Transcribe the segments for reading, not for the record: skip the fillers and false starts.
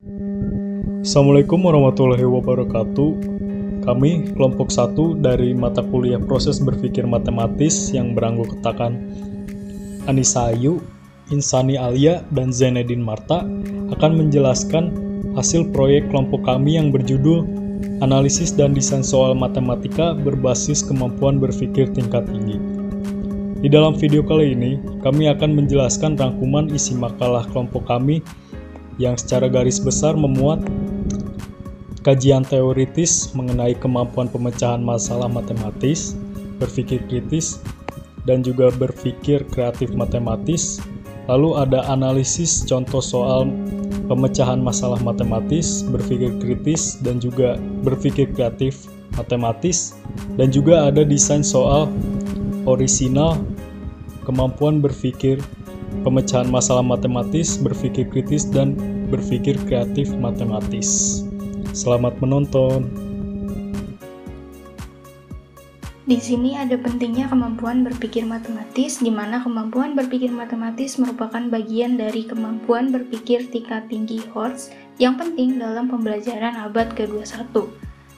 Assalamualaikum warahmatullahi wabarakatuh. Kami kelompok 1 dari mata kuliah proses berpikir matematis yang beranggotakan Anissa Ayu, Insani Alia, dan Zainedin Marta akan menjelaskan hasil proyek kelompok kami yang berjudul Analisis dan Desain Soal Matematika Berbasis Kemampuan Berpikir Tingkat Tinggi. Di dalam video kali ini, kami akan menjelaskan rangkuman isi makalah kelompok kami yang secara garis besar memuat kajian teoritis mengenai kemampuan pemecahan masalah matematis, berpikir kritis, dan juga berpikir kreatif matematis. Lalu ada analisis contoh soal pemecahan masalah matematis, berpikir kritis, dan juga berpikir kreatif matematis. Dan juga ada desain soal orisinal, kemampuan berpikir pemecahan masalah matematis, berpikir kritis, dan berpikir kreatif matematis. Selamat menonton. Di sini ada pentingnya kemampuan berpikir matematis, di mana kemampuan berpikir matematis merupakan bagian dari kemampuan berpikir tingkat tinggi HORTZ yang penting dalam pembelajaran abad ke-21.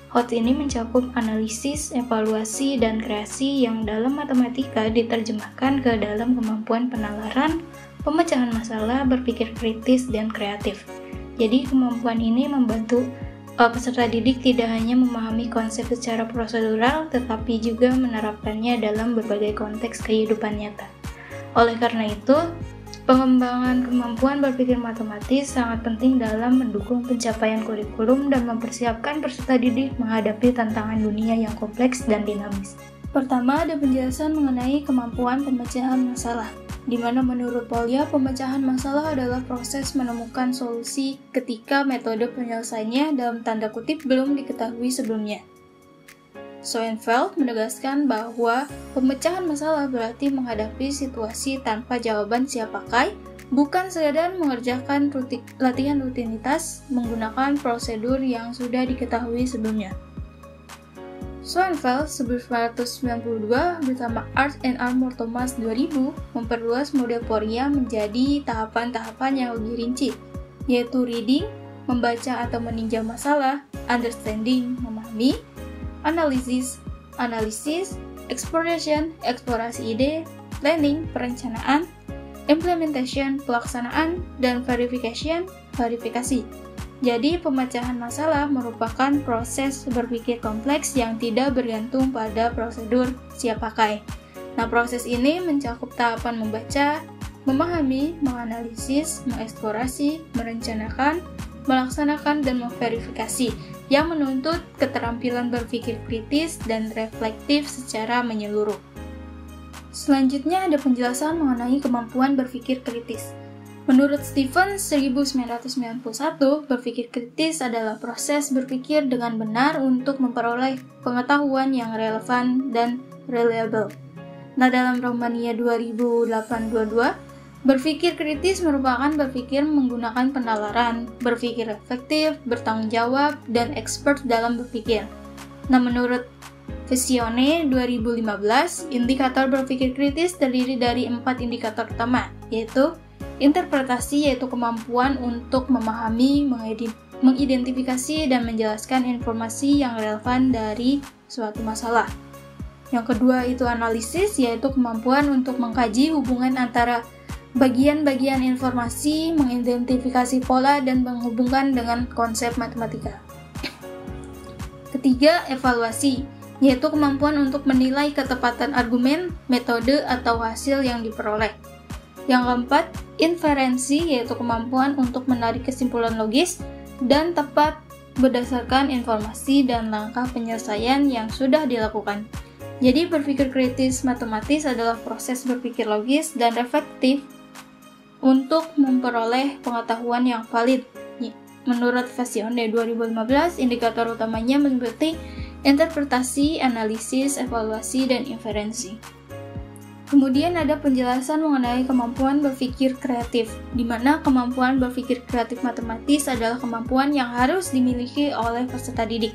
HORTZ ini mencakup analisis, evaluasi, dan kreasi yang dalam matematika diterjemahkan ke dalam kemampuan penalaran, pemecahan masalah, berpikir kritis, dan kreatif. Jadi kemampuan ini membantu peserta didik tidak hanya memahami konsep secara prosedural, tetapi juga menerapkannya dalam berbagai konteks kehidupan nyata. Oleh karena itu, pengembangan kemampuan berpikir matematis sangat penting dalam mendukung pencapaian kurikulum dan mempersiapkan peserta didik menghadapi tantangan dunia yang kompleks dan dinamis. Pertama, ada penjelasan mengenai kemampuan pemecahan masalah, di mana menurut Polya, pemecahan masalah adalah proses menemukan solusi ketika metode penyelesaiannya dalam tanda kutip belum diketahui sebelumnya. Schoenfeld menegaskan bahwa pemecahan masalah berarti menghadapi situasi tanpa jawaban siap pakai, bukan sekadar mengerjakan latihan rutinitas menggunakan prosedur yang sudah diketahui sebelumnya. Schoenfeld 1992 bersama Art and Armour Thomas 2000 memperluas model Polya menjadi tahapan-tahapan yang lebih rinci, yaitu reading, membaca atau meninjau masalah, understanding, memahami, analisis, exploration, eksplorasi ide, planning, perencanaan, implementation, pelaksanaan, dan verification, verifikasi. Jadi, pemecahan masalah merupakan proses berpikir kompleks yang tidak bergantung pada prosedur siap pakai. Nah, proses ini mencakup tahapan membaca, memahami, menganalisis, mengeksplorasi, merencanakan, melaksanakan, dan memverifikasi, yang menuntut keterampilan berpikir kritis dan reflektif secara menyeluruh. Selanjutnya ada penjelasan mengenai kemampuan berpikir kritis. Menurut Stephen 1991, berpikir kritis adalah proses berpikir dengan benar untuk memperoleh pengetahuan yang relevan dan reliable. Nah, dalam Romania 2008-22, berpikir kritis merupakan berpikir menggunakan penalaran, berpikir efektif, bertanggung jawab, dan expert dalam berpikir. Nah, menurut Visione 2015, indikator berpikir kritis terdiri dari 4 indikator utama, yaitu interpretasi, yaitu kemampuan untuk memahami, mengidentifikasi, dan menjelaskan informasi yang relevan dari suatu masalah. Yang kedua itu analisis, yaitu kemampuan untuk mengkaji hubungan antara bagian-bagian informasi, mengidentifikasi pola, dan menghubungkan dengan konsep matematika. Ketiga, evaluasi, yaitu kemampuan untuk menilai ketepatan argumen, metode, atau hasil yang diperoleh. Yang keempat, inferensi, yaitu kemampuan untuk menarik kesimpulan logis dan tepat berdasarkan informasi dan langkah penyelesaian yang sudah dilakukan. Jadi, berpikir kritis matematis adalah proses berpikir logis dan reflektif untuk memperoleh pengetahuan yang valid. Menurut Visione 2015, indikator utamanya meliputi interpretasi, analisis, evaluasi, dan inferensi. Kemudian ada penjelasan mengenai kemampuan berpikir kreatif, di mana kemampuan berpikir kreatif matematis adalah kemampuan yang harus dimiliki oleh peserta didik.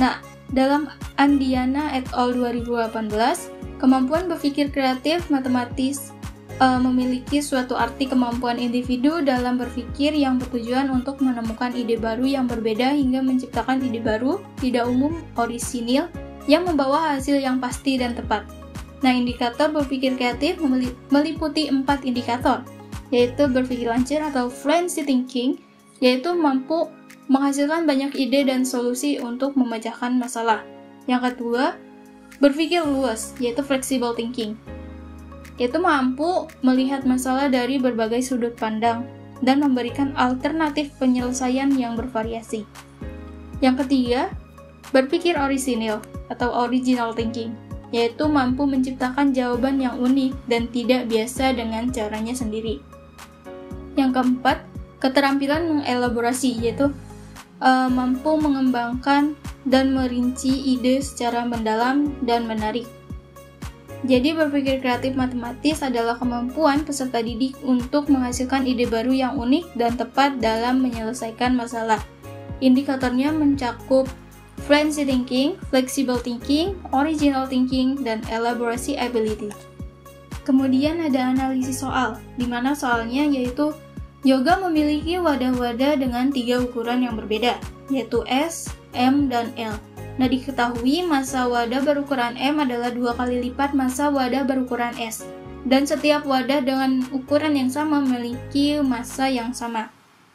Nah, dalam Andiana et al. 2018, kemampuan berpikir kreatif matematis memiliki suatu arti kemampuan individu dalam berpikir yang bertujuan untuk menemukan ide baru yang berbeda hingga menciptakan ide baru, tidak umum, orisinil, yang membawa hasil yang pasti dan tepat. Nah, indikator berpikir kreatif meliputi 4 indikator, yaitu berpikir lancir atau fluency thinking, yaitu mampu menghasilkan banyak ide dan solusi untuk memecahkan masalah. Yang kedua, berpikir luas, yaitu flexible thinking, yaitu mampu melihat masalah dari berbagai sudut pandang dan memberikan alternatif penyelesaian yang bervariasi. Yang ketiga, berpikir orisinil atau original thinking, yaitu mampu menciptakan jawaban yang unik dan tidak biasa dengan caranya sendiri. Yang keempat, keterampilan mengelaborasi, yaitu mampu mengembangkan dan merinci ide secara mendalam dan menarik. Jadi berpikir kreatif matematis adalah kemampuan peserta didik untuk menghasilkan ide baru yang unik dan tepat dalam menyelesaikan masalah. Indikatornya mencakup fluency thinking, flexible thinking, original thinking, dan elaboracy ability. Kemudian ada analisis soal, di mana soalnya yaitu yoga memiliki wadah-wadah dengan 3 ukuran yang berbeda, yaitu S, M, dan L. Nah, diketahui massa wadah berukuran M adalah 2 kali lipat massa wadah berukuran S, dan setiap wadah dengan ukuran yang sama memiliki massa yang sama.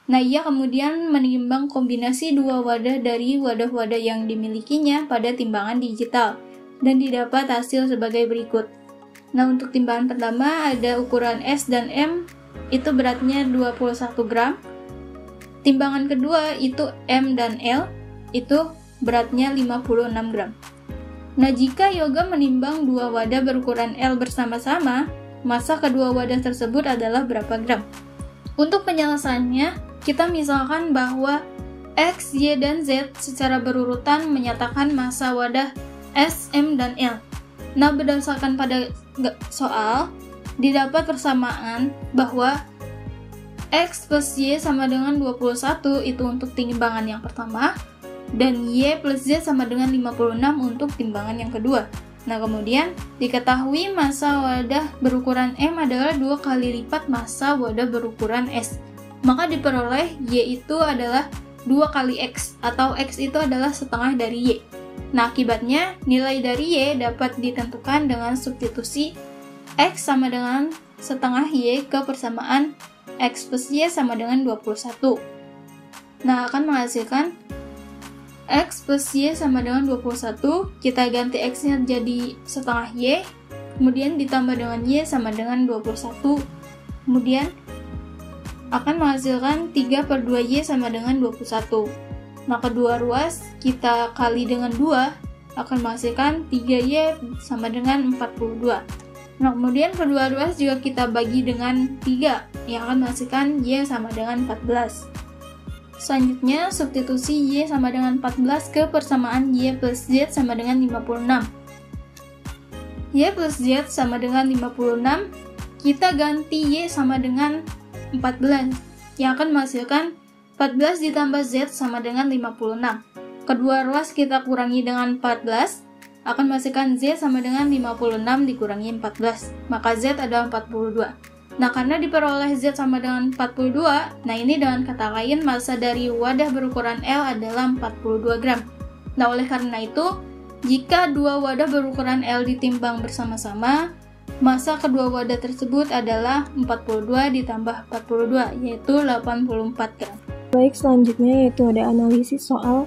Nah, ia kemudian menimbang kombinasi 2 wadah dari wadah-wadah yang dimilikinya pada timbangan digital, dan didapat hasil sebagai berikut. Nah, untuk timbangan pertama ada ukuran S dan M, itu beratnya 21 gram. Timbangan kedua itu M dan L, itu beratnya 56 gram. Nah, jika yoga menimbang 2 wadah berukuran L bersama-sama, massa kedua wadah tersebut adalah berapa gram? Untuk penyelesaiannya, kita misalkan bahwa X, Y, dan Z secara berurutan menyatakan massa wadah S, M, dan L. Nah, berdasarkan pada soal, didapat persamaan bahwa X plus Y sama dengan 21 itu untuk timbangan yang pertama, dan Y plus Z sama dengan 56 untuk timbangan yang kedua. Nah, kemudian diketahui massa wadah berukuran M adalah 2 kali lipat massa wadah berukuran S. Maka diperoleh Y itu adalah 2 kali X, atau X itu adalah setengah dari Y. Nah, akibatnya nilai dari Y dapat ditentukan dengan substitusi X sama dengan setengah Y ke persamaan X plus Y sama dengan 21. Nah, akan menghasilkan X plus Y sama dengan 21, kita ganti X-nya jadi setengah Y, kemudian ditambah dengan Y sama dengan 21, kemudian akan menghasilkan 3 per 2Y sama dengan 21. Nah, kedua ruas kita kali dengan 2 akan menghasilkan 3Y sama dengan 42. Nah, kemudian kedua ruas juga kita bagi dengan 3, yang akan menghasilkan Y sama dengan 14. Selanjutnya, substitusi Y sama dengan 14 ke persamaan Y plus Z sama dengan 56. Y plus Z sama dengan 56, kita ganti Y sama dengan 14, yang akan menghasilkan 14 ditambah Z sama dengan 56. Kedua ruas kita kurangi dengan 14, akan menghasilkan Z sama dengan 56 dikurangi 14, maka Z adalah 42. Nah, karena diperoleh Z sama dengan 42, nah ini dengan kata lain massa dari wadah berukuran L adalah 42 gram. Nah, oleh karena itu, jika 2 wadah berukuran L ditimbang bersama-sama, massa kedua wadah tersebut adalah 42 ditambah 42, yaitu 84 gram. Baik, selanjutnya yaitu ada analisis soal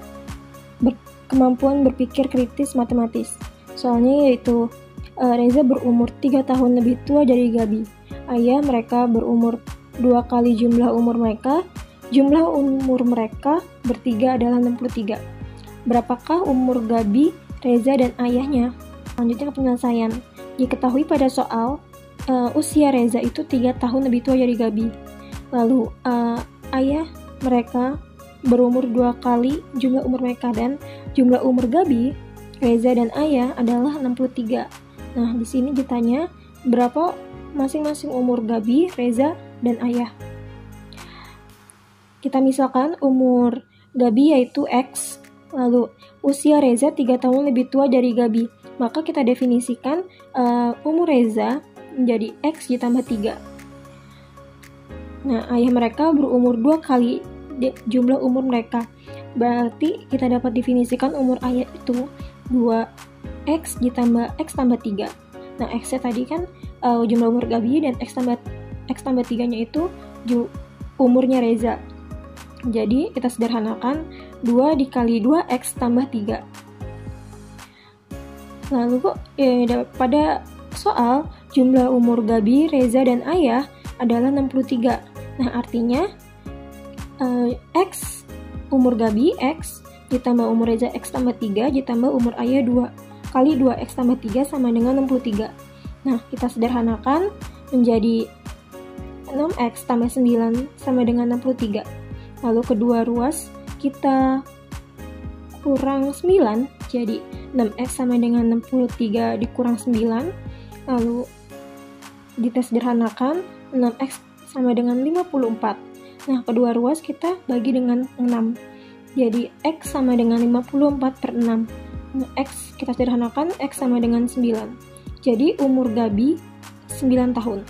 kemampuan berpikir kritis matematis. Soalnya yaitu Reza berumur 3 tahun lebih tua dari Gabi. Ayah mereka berumur 2 kali jumlah umur mereka. Jumlah umur mereka bertiga adalah 63. Berapakah umur Gabi, Reza, dan ayahnya? Selanjutnya ke penyelesaian. Diketahui pada soal usia Reza itu 3 tahun lebih tua dari Gabi. Lalu ayah mereka berumur 2 kali jumlah umur mereka, dan jumlah umur Gabi, Reza, dan ayah adalah 63. Nah, di sini ditanya berapa masing-masing umur Gabi, Reza, dan ayah. Kita misalkan umur Gabi yaitu X, lalu usia Reza 3 tahun lebih tua dari Gabi. Maka kita definisikan umur Reza menjadi X ditambah 3. Nah, ayah mereka berumur 2 kali jumlah umur mereka. Berarti kita dapat definisikan umur ayah itu 2X ditambah X tambah 3. Nah, X-nya tadi kan jumlah umur Gabi, dan X tambah 3-nya itu umurnya Reza. Jadi kita sederhanakan 2 dikali 2X tambah 3. Lalu pada soal jumlah umur Gabi, Reza, dan ayah adalah 63. Nah, artinya X umur Gabi X ditambah umur Reza X tambah 3 ditambah umur ayah 2 kali 2X tambah 3 sama dengan 63. Nah, kita sederhanakan menjadi 6X tambah 9 sama dengan 63. Lalu kedua ruas kita kurang 9, jadi 6X sama dengan 63 dikurang 9. Lalu kita sederhanakan 6X sama dengan 54. Nah, kedua ruas kita bagi dengan 6. Jadi X sama dengan 54 per 6. Nah, X kita sederhanakan, X sama dengan 9. Jadi umur Gabi 9 tahun.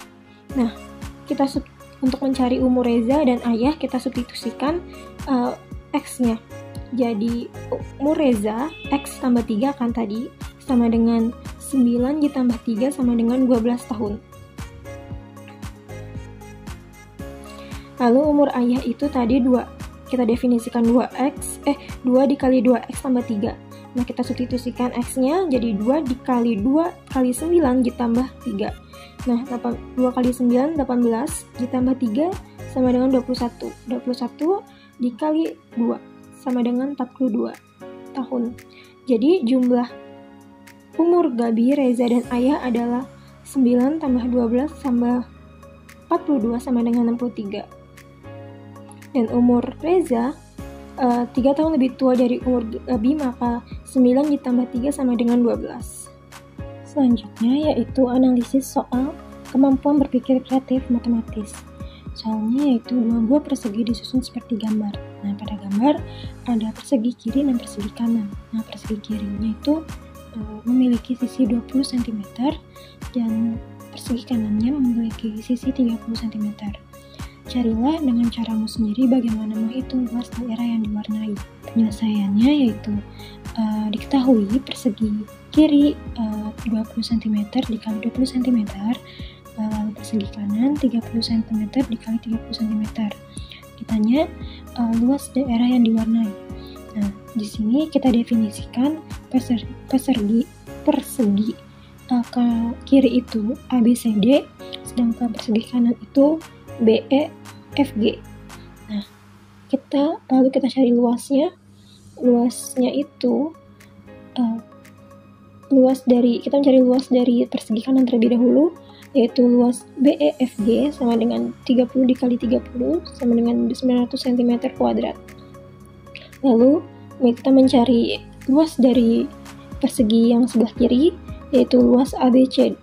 Nah, kita untuk mencari umur Reza dan ayah, kita substitusikan X-nya. Jadi umur Reza X tambah 3 kan tadi sama dengan 9 ditambah 3 sama dengan 12 tahun. Lalu umur ayah itu tadi 2. Kita definisikan 2 dikali 2X tambah 3. Nah, kita substitusikan X-nya jadi 2 dikali 2 kali 9 ditambah 3. Nah, 2 kali 9, 18 ditambah 3 sama dengan 21. 21 dikali 2 sama dengan 42 tahun. Jadi jumlah umur Gabi, Reza, dan ayah adalah 9 tambah 12 tambah 42 sama dengan 63. Dan umur Reza 3 tahun lebih tua dari umur Gabi, maka 9 ditambah 3 sama dengan 12. Selanjutnya yaitu analisis soal kemampuan berpikir kreatif matematis. Soalnya yaitu dua buah persegi disusun seperti gambar. Nah, pada gambar ada persegi kiri dan persegi kanan. Nah, persegi kirinya itu memiliki sisi 20 cm dan persegi kanannya memiliki sisi 30 cm. Carilah dengan caramu sendiri bagaimana menghitung luas daerah yang diwarnai. Penyelesaiannya yaitu diketahui persegi kiri 20 cm dikali 20 cm, lalu persegi kanan 30 cm dikali 30 cm. Ditanya luas daerah yang diwarnai. Nah, di sini kita definisikan persegi kiri itu ABCD, sedangkan persegi kanan itu BEFG. Nah, kita cari luasnya. Luasnya itu kita mencari luas dari persegi kanan terlebih dahulu, yaitu luas BEFG sama dengan 30 dikali 30 sama dengan 900 cm kuadrat. Lalu kita mencari luas dari persegi yang sebelah kiri, yaitu luas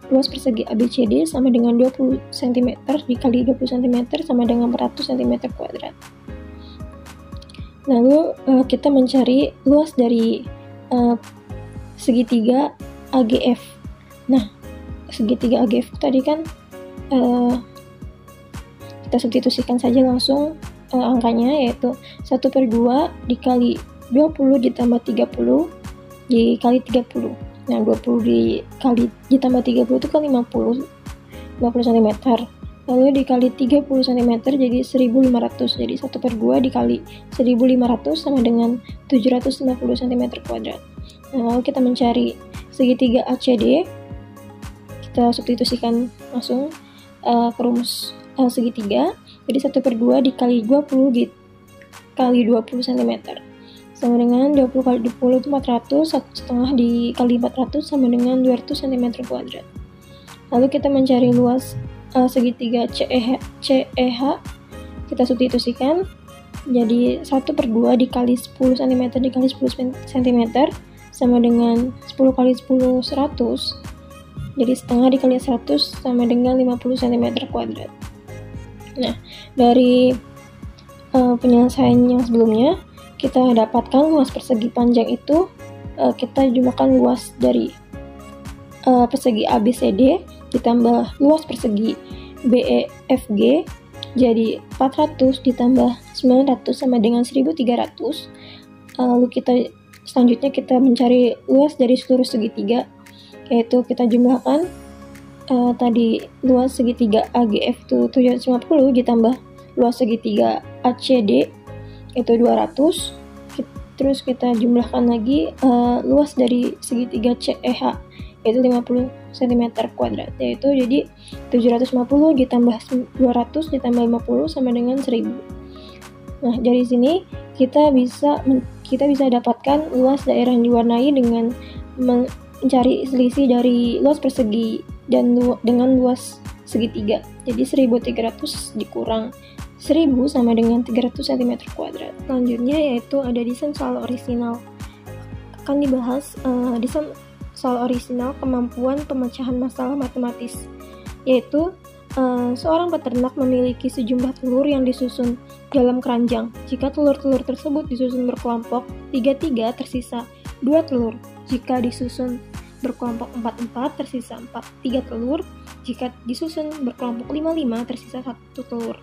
persegi ABCD sama dengan 20 cm dikali 20 cm sama dengan 400 cm kuadrat. Lalu kita mencari luas dari segitiga AGF. Nah, segitiga AGF tadi kan kita substitusikan saja langsung angkanya, yaitu 1/2 dikali 20 ditambah 30 dikali 30. Nah, 20 dikali ditambah 30 itu kan 50 cm. Lalu dikali 30 cm jadi 1500. Jadi 1/2 dikali 1500 sama dengan 750 cm kuadrat. Nah, lalu kita mencari segitiga ACD. Kita substitusikan langsung ke rumus segitiga. Jadi 1/2 dikali 20 dikali 20 cm sama dengan 20 kali 20 itu 400, 1,5 dikali 400 sama dengan 200 cm kuadrat. Lalu kita mencari luas segitiga CEH, kita substitusikan jadi 1/2 dikali 10 cm dikali 10 cm sama dengan 10 kali 10 100, jadi setengah dikali 100 sama dengan 50 cm kuadrat. Nah, dari penyelesaian yang sebelumnya kita dapatkan luas persegi panjang itu kita jumlahkan luas dari persegi ABCD ditambah luas persegi BEFG jadi 400 ditambah 900 sama dengan 1300. Lalu selanjutnya kita mencari luas dari seluruh segitiga, yaitu kita jumlahkan tadi luas segitiga AGF itu 750 ditambah luas segitiga ACD itu 200. Terus kita jumlahkan lagi luas dari segitiga CEH yaitu 50 cm², yaitu jadi 750 ditambah 200 ditambah 50 sama dengan 1000. Nah, dari sini kita bisa dapatkan luas daerah yang diwarnai dengan mencari selisih dari luas persegi dan dengan luas segitiga. Jadi 1300 dikurang 1000 sama dengan 300 cm². Selanjutnya yaitu ada desain soal orisinal. Akan dibahas desain soal orisinal kemampuan pemecahan masalah matematis, yaitu seorang peternak memiliki sejumlah telur yang disusun dalam keranjang. Jika telur-telur tersebut disusun berkelompok 3-3 tersisa 2 telur. Jika disusun berkelompok 4-4 tersisa 3 telur. Jika disusun berkelompok 5-5 tersisa 1 telur.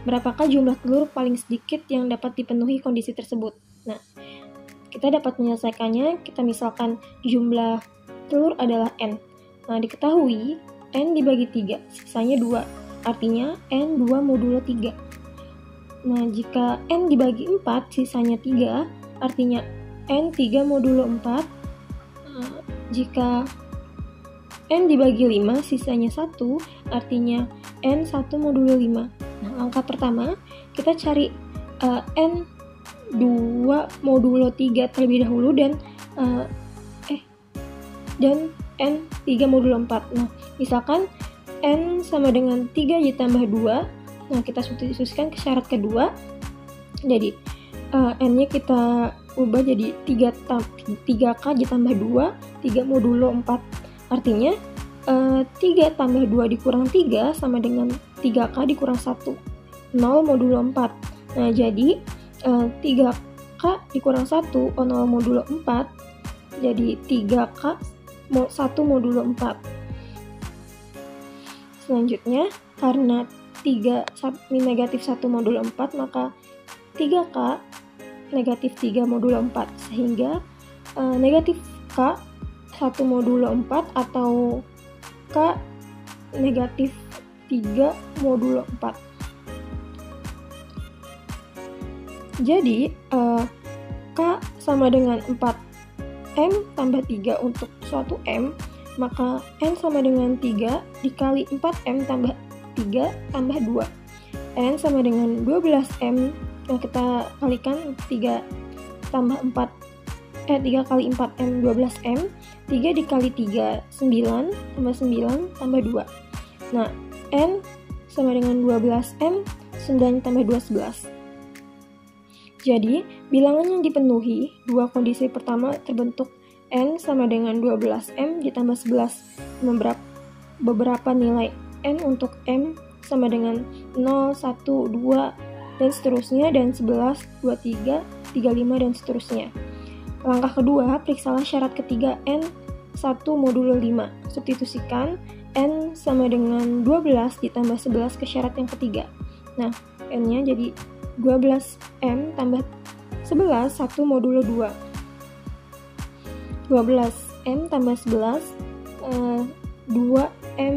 Berapakah jumlah telur paling sedikit yang dapat dipenuhi kondisi tersebut? Nah, kita dapat menyelesaikannya. Kita misalkan jumlah telur adalah N. Nah, diketahui N dibagi 3, sisanya 2. Artinya N 2 modulo 3. Nah, jika N dibagi 4, sisanya 3. Artinya N 3 modulo 4. Jika N dibagi 5, sisanya 1. Artinya N 1 modulo 5. Nah, langkah pertama, kita cari N 2 modulo 3 terlebih dahulu dan N 3 modulo 4. Nah, misalkan N sama dengan 3 ditambah 2. Nah, kita substitusikan ke syarat kedua. Jadi, N-nya kita ubah jadi 3K ditambah 2, 3 modulo 4. Artinya, 3 tambah 2 dikurang 3 sama dengan 3K dikurang 1. 0 modulo 4. Nah, jadi 3K dikurang 1, 0 modulo 4. Jadi 3K 1 modulo 4. Selanjutnya, karena 3 negatif 1 modulo 4, maka 3K negatif 3 modulo 4. Sehingga negatif K 1 modulo 4 atau K negatif 3 modulo 4. Jadi, K sama dengan 4M tambah 3 untuk suatu M, maka N sama dengan 3 dikali 4M tambah 3 tambah 2. N sama dengan 12M, nah kita kalikan 3 tambah 4, 3 kali 4M 12M, 3 dikali 3, 9, tambah 9, tambah 2. Nah, N sama dengan 12M, 9 tambah 2, 11. Jadi, bilangan yang dipenuhi, dua kondisi pertama terbentuk N sama dengan 12M ditambah 11. Beberapa nilai N untuk M sama dengan 0, 1, 2, dan seterusnya, dan 11, 23, 35, dan seterusnya. Langkah kedua, periksalah syarat ketiga N 1 modulo 5. Substitusikan N sama dengan 12 ditambah 11 ke syarat yang ketiga. Nah, N-nya jadi 12M tambah 11, 1 modulo 2. 12M tambah 11, 2M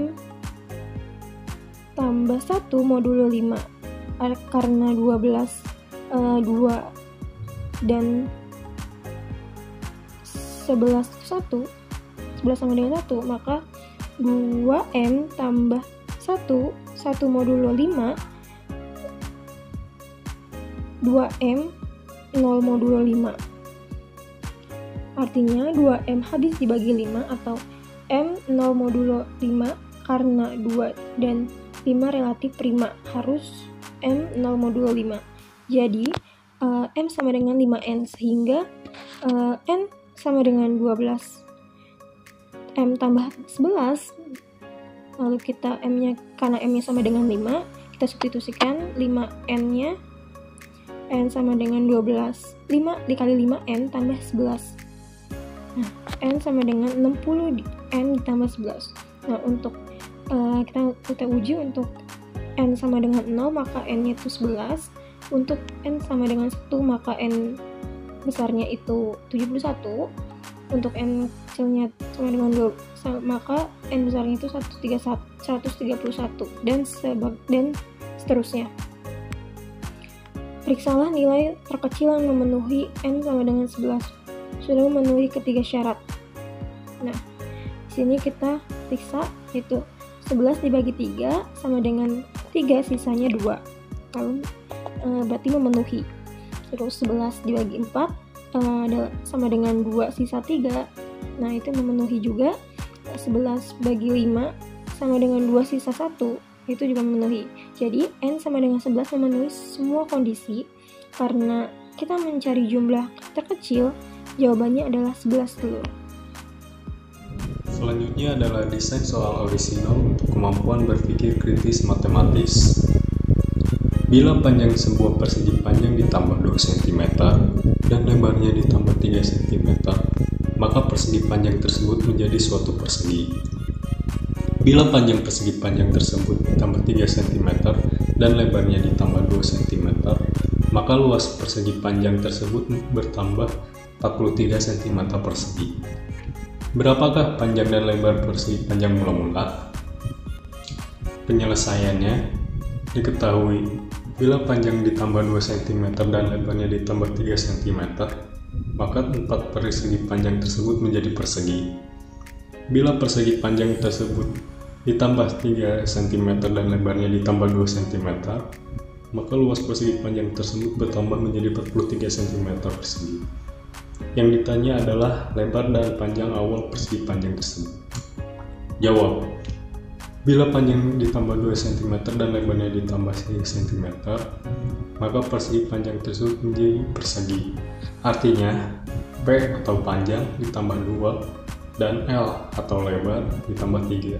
tambah 1 modulo 5. Karena 12, 2 dan 11 sama dengan 1, maka 2M tambah 1 modulo 5, 2M 0 modulo 5. Artinya 2M habis dibagi 5 atau M 0 modulo 5 karena 2 dan 5 relatif prima, harus M 0 modulo 5. Jadi M sama dengan 5N, sehingga N sama dengan 12 M tambah 11. Lalu kita M-nya, karena M-nya sama dengan 5, kita substitusikan 5N-nya. N sama dengan 12. 5 dikali 5N tambah 11. Nah, N sama dengan 60 N ditambah 11. Nah, untuk kita uji untuk N sama dengan 0 maka N-nya itu 11. Untuk N sama dengan 1 maka N besarnya itu 71. Untuk N kecilnya sama dengan 2 maka N besarnya itu 131 dan seterusnya. Periksalah nilai terkecil yang memenuhi N sama dengan 11. Sudah memenuhi ketiga syarat. Nah, di sini kita periksa yaitu 11 dibagi 3 sama dengan 3, sisanya 2. Lalu berarti memenuhi. Terus 11 dibagi 4 sama dengan 2, sisa 3. Nah, itu memenuhi juga. 11 bagi 5 sama dengan 2, sisa 1. Itu juga memenuhi. Jadi N sama dengan 11 memenuhi semua kondisi. Karena kita mencari jumlah terkecil, jawabannya adalah 11 dulu. Selanjutnya adalah desain soal orisinal untuk kemampuan berpikir kritis matematis. Bila panjang sebuah persegi panjang ditambah 2 cm dan lebarnya ditambah 3 cm, maka persegi panjang tersebut menjadi suatu persegi. Bila panjang persegi panjang tersebut ditambah 3 cm dan lebarnya ditambah 2 cm, maka luas persegi panjang tersebut bertambah 43 cm persegi. Berapakah panjang dan lebar persegi panjang mula-mula? Penyelesaiannya diketahui bila panjang ditambah 2 cm dan lebarnya ditambah 3 cm, maka 4 persegi panjang tersebut menjadi persegi. Bila persegi panjang tersebut ditambah 3 cm dan lebarnya ditambah 2 cm, maka luas persegi panjang tersebut bertambah menjadi 43 cm persegi. Yang ditanya adalah lebar dan panjang awal persegi panjang tersebut. Jawab. Bila panjang ditambah 2 cm dan lebarnya ditambah 3 cm, maka persegi panjang tersebut menjadi persegi. Artinya, P atau panjang ditambah 2 dan L atau lebar ditambah 3.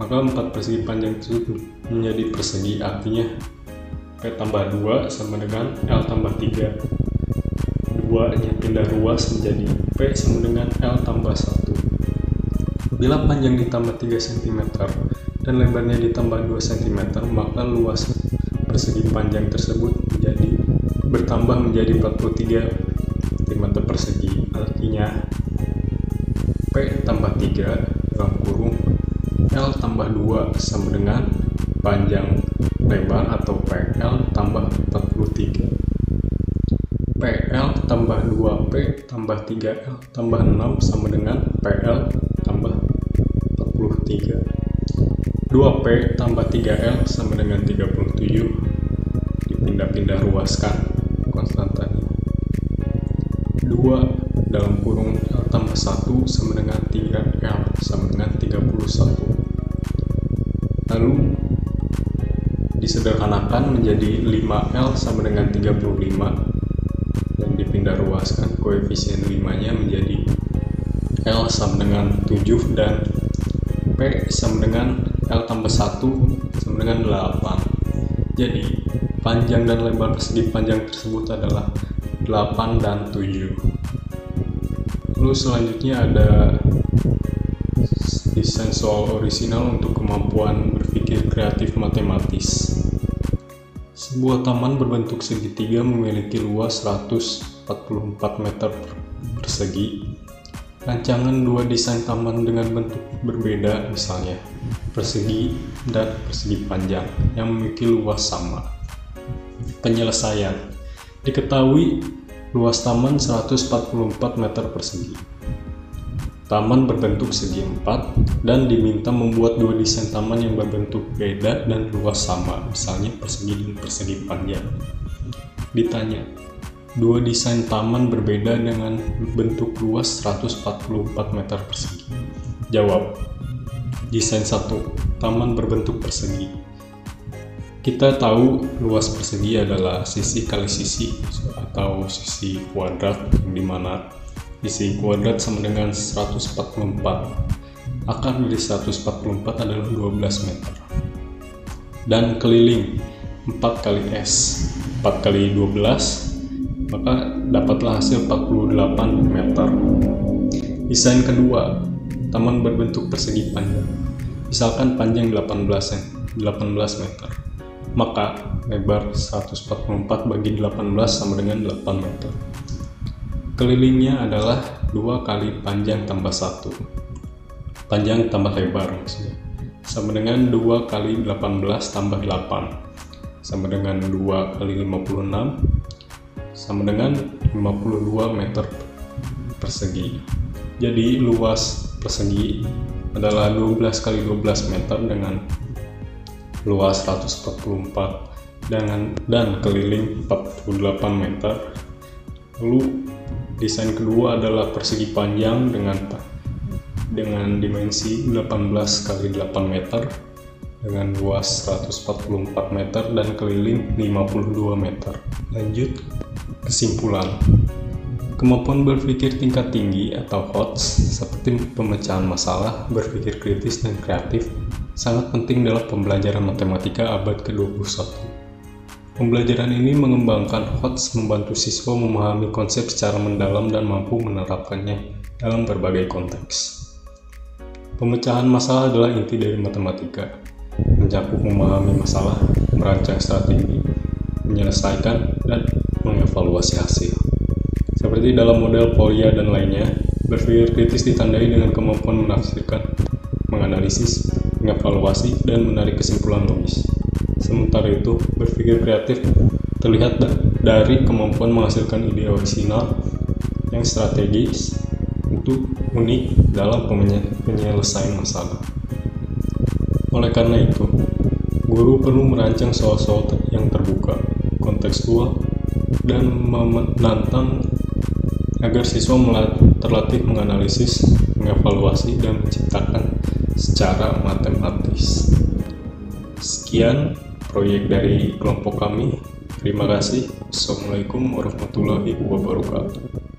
Maka 4 persegi panjang tersebut menjadi persegi. Artinya, P tambah 2 sama dengan L tambah 3. 2-nya pindah ruas menjadi P sama dengan L tambah 1. Bila panjang ditambah 3 cm dan lebarnya ditambah 2 cm, maka luas persegi panjang tersebut bertambah menjadi 43 cm persegi. Artinya P tambah 3 dalam kurung L tambah 2 sama dengan panjang lebar atau PL tambah 43. PL tambah 2P tambah 3L tambah 6 sama dengan PL tambah 43. 2P tambah 3L sama dengan 37. Dipindah-pindah ruaskan konstantanya. 2 dalam kurung L tambah 1 sama dengan 3L sama dengan 31. Lalu disederhanakan menjadi 5L sama dengan 35. Dipindah ruaskan koefisien 5-nya menjadi L sama dengan 7 dan P sama dengan L tambah 1 sama dengan 8. Jadi panjang dan lebar persegi panjang tersebut adalah 8 dan 7. Lalu selanjutnya ada desain soal orisinal untuk kemampuan berpikir kreatif matematis. Sebuah taman berbentuk segitiga memiliki luas 144 meter persegi. Rancangan dua desain taman dengan bentuk berbeda, misalnya persegi dan persegi panjang, yang memiliki luas sama. Penyelesaian. Diketahui luas taman 144 meter persegi. Taman berbentuk segi 4 dan diminta membuat dua desain taman yang berbentuk beda dan luas sama, misalnya persegi dan persegi panjang. Ditanya, dua desain taman berbeda dengan bentuk luas 144 meter persegi. Jawab, desain 1, taman berbentuk persegi. Kita tahu luas persegi adalah sisi kali sisi atau sisi kuadrat, yang dimana sisi kuadrat sama dengan 144. Akar dari 144 adalah 12 meter. Dan keliling 4 kali S, 4 kali 12, maka dapatlah hasil 48 meter. Desain kedua, taman berbentuk persegi panjang. Misalkan panjang 18 meter, maka lebar 144 bagi 18 sama dengan 8 meter. Kelilingnya adalah 2 kali panjang tambah 1. Panjang tambah lebar maksudnya. Sama dengan 2 kali 18 tambah 8. Sama dengan 2 kali 56. Sama dengan 52 meter persegi. Jadi luas persegi adalah 12 kali 12 meter dengan luas 144 dan keliling 48 meter. Lalu desain kedua adalah persegi panjang dengan dimensi 18 kali 8 meter dengan luas 144 meter dan keliling 52 meter. Lanjut, kesimpulan. Kemampuan berpikir tingkat tinggi atau HOTS seperti pemecahan masalah, berpikir kritis, dan kreatif sangat penting dalam pembelajaran matematika abad ke-21. Pembelajaran ini mengembangkan HOTS membantu siswa memahami konsep secara mendalam dan mampu menerapkannya dalam berbagai konteks. Pemecahan masalah adalah inti dari matematika, mencakup memahami masalah, merancang strategi, menyelesaikan, dan mengevaluasi hasil. Seperti dalam model Polya dan lainnya, berpikir kritis ditandai dengan kemampuan menafsirkan, menganalisis, mengevaluasi, dan menarik kesimpulan logis. Sementara itu, berpikir kreatif terlihat dari kemampuan menghasilkan ide orisinal yang strategis untuk unik dalam penyelesaian masalah. Oleh karena itu, guru perlu merancang soal-soal yang terbuka, kontekstual, dan menantang agar siswa terlatih menganalisis, mengevaluasi, dan menciptakan secara matematis. Sekian proyek dari kelompok kami. Terima kasih. Assalamualaikum warahmatullahi wabarakatuh.